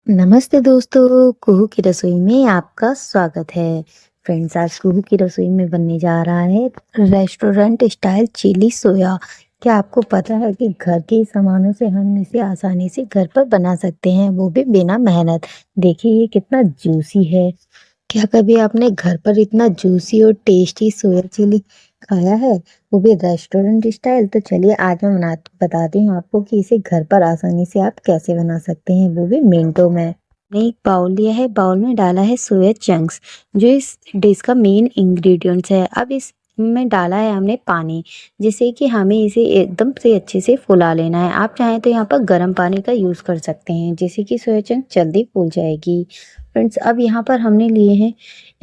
नमस्ते दोस्तों, कुहू की रसोई में आपका स्वागत है। फ्रेंड्स, आज कुहू की रसोई में बनने जा रहा है रेस्टोरेंट स्टाइल चिली सोया। क्या आपको पता है कि घर के सामानों से हम इसे आसानी से घर पर बना सकते हैं, वो भी बिना मेहनत। देखिए ये कितना जूसी है। क्या कभी आपने घर पर इतना जूसी और टेस्टी सोया चिली खाया है, वो भी रेस्टोरेंट स्टाइल? तो चलिए आज मैं बताती हूँ आपको कि इसे घर पर आसानी से आप कैसे बना सकते हैं, वो भी मिनटों में। मैंने एक बाउल लिया है, बाउल में डाला है सोया चंक्स, जो इस डिश का मेन इंग्रेडिएंट्स है। अब इसमें डाला है हमने पानी, जिससे कि हमें इसे एकदम से अच्छे से फुला लेना है। आप चाहें तो यहाँ पर गर्म पानी का यूज़ कर सकते हैं, जिससे कि सोया चंक्स जल्दी फूल जाएगी। फ्रेंड्स, अब यहाँ पर हमने लिए हैं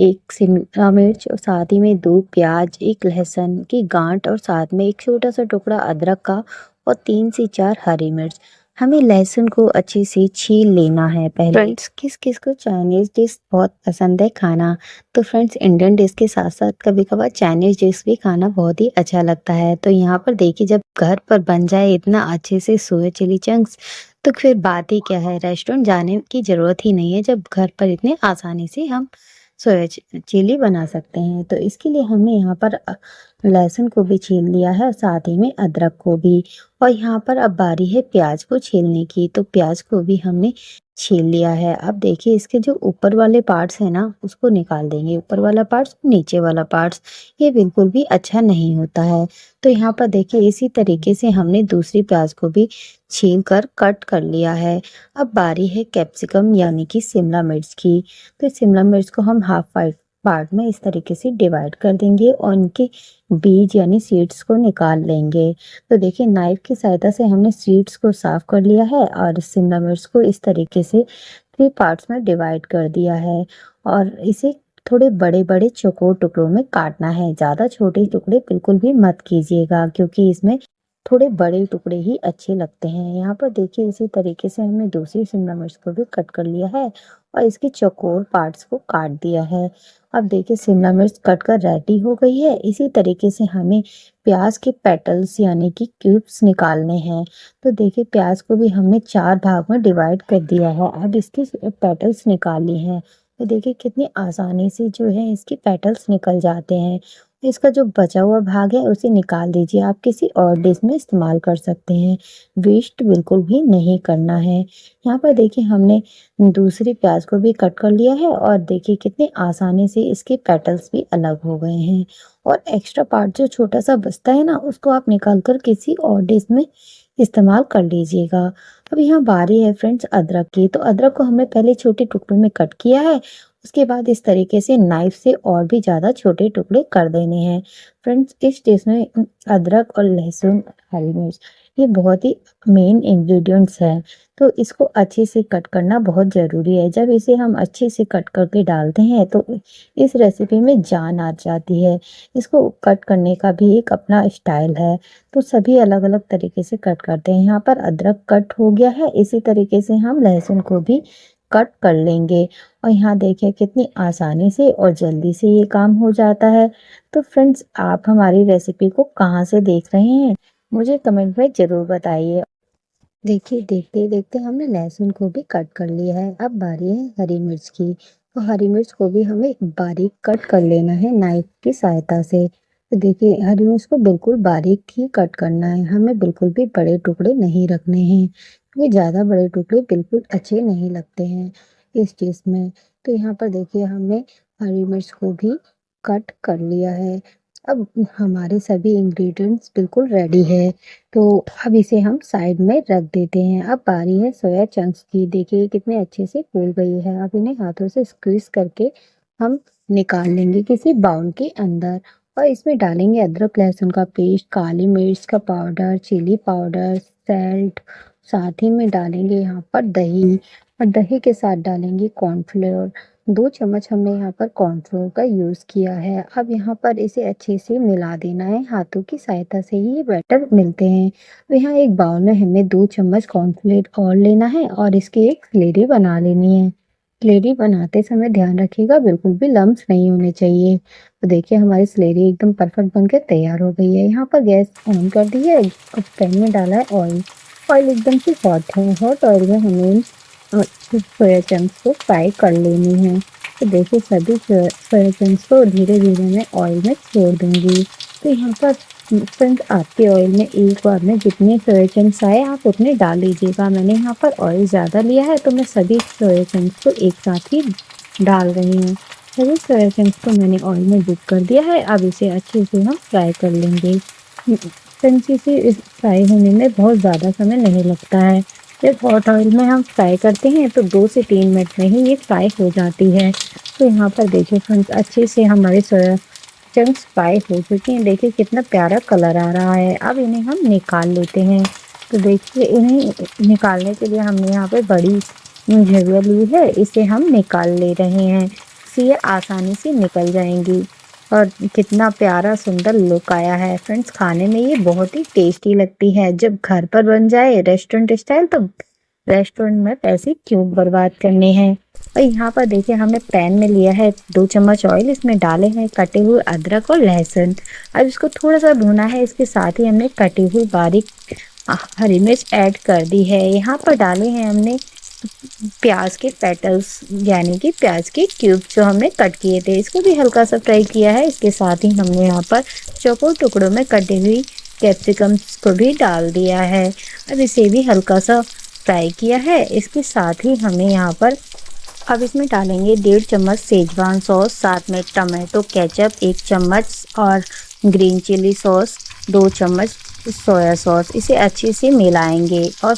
एक शिमला मिर्च और साथ ही में 2 प्याज, एक लहसुन की गांठ और साथ में एक छोटा सा टुकड़ा अदरक का और 3 से 4 हरी मिर्च। हमें लहसुन को अच्छे से छील लेना है पहले। फ्रेंड्स, किस किस को चाइनीज डिश बहुत पसंद है खाना, तो फ्रेंड्स इंडियन डिश के साथ साथ कभी कभार चाइनीज डिश भी खाना बहुत ही अच्छा लगता है। तो यहाँ पर देखिए, जब घर पर बन जाए इतना अच्छे से सोया चिली चंक्स, तो फिर बात ही क्या है, रेस्टोरेंट जाने की ज़रूरत ही नहीं है, जब घर पर इतने आसानी से हम सोया चिली बना सकते हैं। तो इसके लिए हमने यहाँ पर लहसुन को भी छील लिया है और साथ ही में अदरक को भी। और यहाँ पर अब बारी है प्याज को छीलने की, तो प्याज को भी हमने छील लिया है। अब देखिए, इसके जो ऊपर वाले पार्ट्स हैं ना, उसको निकाल देंगे। ऊपर वाला पार्ट्स, नीचे वाला पार्ट्स, ये बिल्कुल भी अच्छा नहीं होता है। तो यहाँ पर देखिए, इसी तरीके से हमने दूसरी प्याज को भी छील कर कट कर लिया है। अब बारी है कैप्सिकम यानी कि शिमला मिर्च की। तो शिमला मिर्च को हम हाफ पार्ट में इस तरीके से डिवाइड कर देंगे और इनके बीज यानी सीड्स को निकाल लेंगे। तो देखिए, नाइफ की सहायता से हमने सीड्स को साफ कर लिया है और शिमला मिर्च को इस तरीके से 3 पार्ट्स में डिवाइड कर दिया है और इसे थोड़े बड़े बड़े चौकोर टुकड़ों में काटना है। ज़्यादा छोटे टुकड़े बिल्कुल भी मत कीजिएगा, क्योंकि इसमें थोड़े बड़े टुकड़े ही अच्छे लगते हैं। यहाँ पर देखिए, इसी तरीके से हमने दूसरी शिमला मिर्च को भी कट कर लिया है और इसके चौकोर पार्ट्स को काट दिया है। अब देखिए, शिमला मिर्च कट कर रेडी हो गई है। इसी तरीके से हमें प्याज के पेटल्स यानी कि क्यूब्स निकालने हैं। तो देखिए, प्याज को भी हमने 4 भाग में डिवाइड कर दिया है। अब इसकी पेटल्स निकाल ली हैं। तो देखिए, कितनी आसानी से जो है इसके पेटल्स निकल जाते हैं। इसका जो बचा हुआ भाग है उसे निकाल दीजिए, आप किसी और डिश में इस्तेमाल कर सकते हैं। वेस्ट बिल्कुल भी नहीं करना है। यहाँ पर देखिए, हमने दूसरी प्याज को भी कट कर लिया है और देखिए कितनी आसानी से इसके पेटल्स भी अलग हो गए हैं। और एक्स्ट्रा पार्ट जो छोटा सा बचता है ना, उसको आप निकाल कर किसी और डिश में इस्तेमाल कर लीजिएगा। अब यहाँ बारी है फ्रेंड्स अदरक की। तो अदरक को हमने पहले छोटे टुकड़ों में कट किया है, उसके बाद इस तरीके से नाइफ से और भी ज़्यादा छोटे टुकड़े कर देने हैं। फ्रेंड्स, इस डिश में अदरक और लहसुन, हरी मिर्च, ये बहुत ही मेन इंग्रेडिएंट्स हैं। तो इसको अच्छे से कट करना बहुत ज़रूरी है। जब इसे हम अच्छे से कट करके डालते हैं तो इस रेसिपी में जान आ जाती है। इसको कट करने का भी एक अपना स्टाइल है, तो सभी अलग अलग तरीके से कट करते हैं। यहाँ पर अदरक कट हो गया है, इसी तरीके से हम लहसुन को भी कट कर लेंगे। और यहाँ देखिए कितनी आसानी से और जल्दी से ये काम हो जाता है। तो फ्रेंड्स, आप हमारी रेसिपी को कहाँ से देख रहे हैं, मुझे कमेंट में ज़रूर बताइए। देखिए, देखते देखते हमने लहसुन को भी कट कर लिया है। अब बारी है हरी मिर्च की। तो हरी मिर्च को भी हमें बारीक कट कर लेना है नाइफ की सहायता से। तो देखिए, हरी मिर्च को बिल्कुल बारीक ही कट करना है, हमें बिल्कुल भी बड़े टुकड़े नहीं रखने हैं, क्योंकि ज़्यादा बड़े टुकड़े बिल्कुल अच्छे नहीं लगते हैं इस डिश में। तो यहाँ पर देखिए, हमने हरी मिर्च को भी कट कर लिया है। अब हमारे सभी इंग्रेडिएंट्स बिल्कुल रेडी है, तो अब इसे हम साइड में रख देते हैं। अब बारी है सोया चंक्स की। देखिए कितने अच्छे से फूल गई है। अब इन्हें हाथों से स्क्वीज करके हम निकाल लेंगे किसी बाउल के अंदर और इसमें डालेंगे अदरक लहसुन का पेस्ट, काली मिर्च का पाउडर, चिली पाउडर, सैल्ट, साथ ही में डालेंगे यहाँ पर दही और दही के साथ डालेंगे कॉर्नफ्लोर। 2 चम्मच हमने यहाँ पर कॉर्नफ्लोर का यूज़ किया है। अब यहाँ पर इसे अच्छे से मिला देना है, हाथों की सहायता से ही ये बैटर मिलते हैं। तो यहाँ एक बाउल में हमें 2 चम्मच कॉर्नफ्लोर और लेना है और इसकी एक स्लेरी बना लेनी है। स्लेरी बनाते समय ध्यान रखिएगा, बिल्कुल भी लम्स नहीं होने चाहिए। तो देखिए, हमारी स्लेरी एकदम परफेक्ट बनकर तैयार हो गई है। यहाँ पर गैस ऑन कर दी है, अब पैन में डाला है ऑयल। ऑयल एकदम से हॉट है। हॉट ऑयल में हमें सोया चंक्स को फ्राई कर लेनी है। तो देखिए सभी सोया चंक्स को धीरे धीरे मैं ऑयल में छोड़ दूंगी। तो यहाँ पर फ्रेंड्स आपके ऑयल में एक बार में जितने सोया चंक्स आए आप उतने डाल लीजिएगा। मैंने यहाँ पर ऑयल ज़्यादा लिया है तो मैं सभी सोया चंक्स को एक साथ ही डाल रही हूँ। सभी सोया चंक्स को मैंने ऑयल में डिप कर दिया है। अब इसे अच्छे से हम फ्राई कर लेंगे। फ्रेंड्स इसे फ्राई होने में बहुत ज़्यादा समय नहीं लगता है। जब हॉट ऑयल में हम फ्राई करते हैं तो 2 से 3 मिनट में ही ये फ्राई हो जाती है। तो यहाँ पर देखिए फ्रेंड्स अच्छे से हमारे सोया चंक्स फ्राई हो चुके हैं। देखिए कितना प्यारा कलर आ रहा है। अब इन्हें हम निकाल लेते हैं। तो देखिए इन्हें निकालने के लिए हमने यहाँ पे बड़ी झरिया ली है, इसे हम निकाल ले रहे हैं। इससे ये आसानी से निकल जाएंगी। और कितना प्यारा सुंदर लुक आया है। फ्रेंड्स खाने में ये बहुत ही टेस्टी लगती है। जब घर पर बन जाए रेस्टोरेंट स्टाइल तो रेस्टोरेंट में पैसे क्यों बर्बाद करने हैं। और यहाँ पर देखिए हमने पैन में लिया है 2 चम्मच ऑयल, इसमें डाले हैं कटे हुए अदरक और लहसुन। अब इसको थोड़ा सा भुना है। इसके साथ ही हमने कटी हुई बारीक हरी मिर्च ऐड कर दी है। यहाँ पर डाले हैं हमने प्याज के पेटल्स यानी कि प्याज के क्यूब जो हमने कट किए थे, इसको भी हल्का सा फ्राई किया है। इसके साथ ही हमने यहाँ पर चौकोर टुकड़ों में कटी हुई कैप्सिकम्स को भी डाल दिया है। अब इसे भी हल्का सा फ्राई किया है। इसके साथ ही हमें यहाँ पर अब इसमें डालेंगे 1.5 चम्मच सेजवान सॉस, साथ में टमाटो केचप 1 चम्मच और ग्रीन चिली सॉस 2 चम्मच सोया सॉस। इसे अच्छे से मिलाएंगे और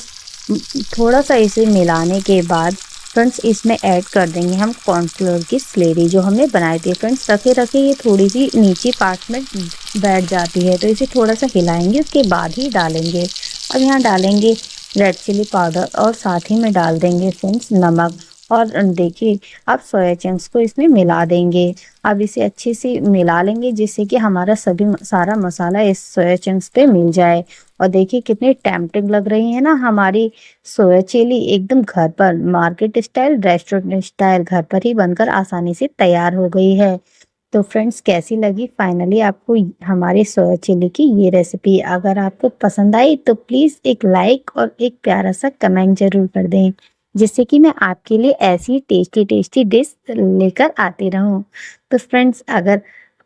थोड़ा सा इसे मिलाने के बाद फ्रेंड्स इसमें ऐड कर देंगे हम कॉर्नफ्लोर की स्लेरी जो हमने बनाई थी। फ्रेंड्स रखे रखे ये थोड़ी सी नीचे पार्ट में बैठ जाती है तो इसे थोड़ा सा हिलाएंगे, उसके बाद ही डालेंगे। अब यहाँ डालेंगे रेड चिली पाउडर और साथ ही में डाल देंगे फ्रेंड्स नमक। और देखिए अब सोया चंक्स को इसमें मिला देंगे। अब इसे अच्छे से मिला लेंगे जिससे कि हमारा सारा मसाला इस सोया चंक्स पे मिल जाए। और देखिए कितनी टेम्पटिंग लग रही है ना हमारी सोया चिली, एकदम घर पर मार्केट स्टाइल रेस्टोरेंट स्टाइल घर पर ही बनकर आसानी से तैयार हो गई है। तो फ्रेंड्स कैसी लगी फाइनली आपको हमारी सोया चिली की ये रेसिपी। अगर आपको पसंद आई तो प्लीज़ एक लाइक और एक प्यारा सा कमेंट जरूर कर दें जिससे कि मैं आपके लिए ऐसी टेस्टी टेस्टी डिश लेकर आती रहूं। तो फ्रेंड्स अगर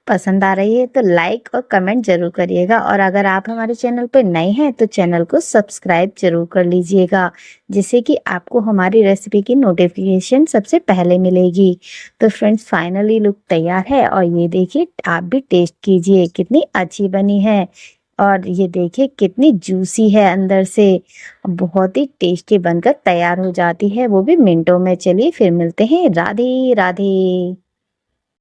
पसंद आ रही है तो लाइक और कमेंट जरूर करिएगा। और अगर आप हमारे चैनल पर नए हैं तो चैनल को सब्सक्राइब जरूर कर लीजिएगा जिससे कि आपको हमारी रेसिपी की नोटिफिकेशन सबसे पहले मिलेगी। तो फ्रेंड्स फाइनली लुक तैयार है और ये देखिए आप भी टेस्ट कीजिए कितनी अच्छी बनी है। और ये देखिए कितनी जूसी है अंदर से, बहुत ही टेस्टी बनकर तैयार हो जाती है वो भी मिनटों में। चलिए फिर मिलते हैं। राधे राधे।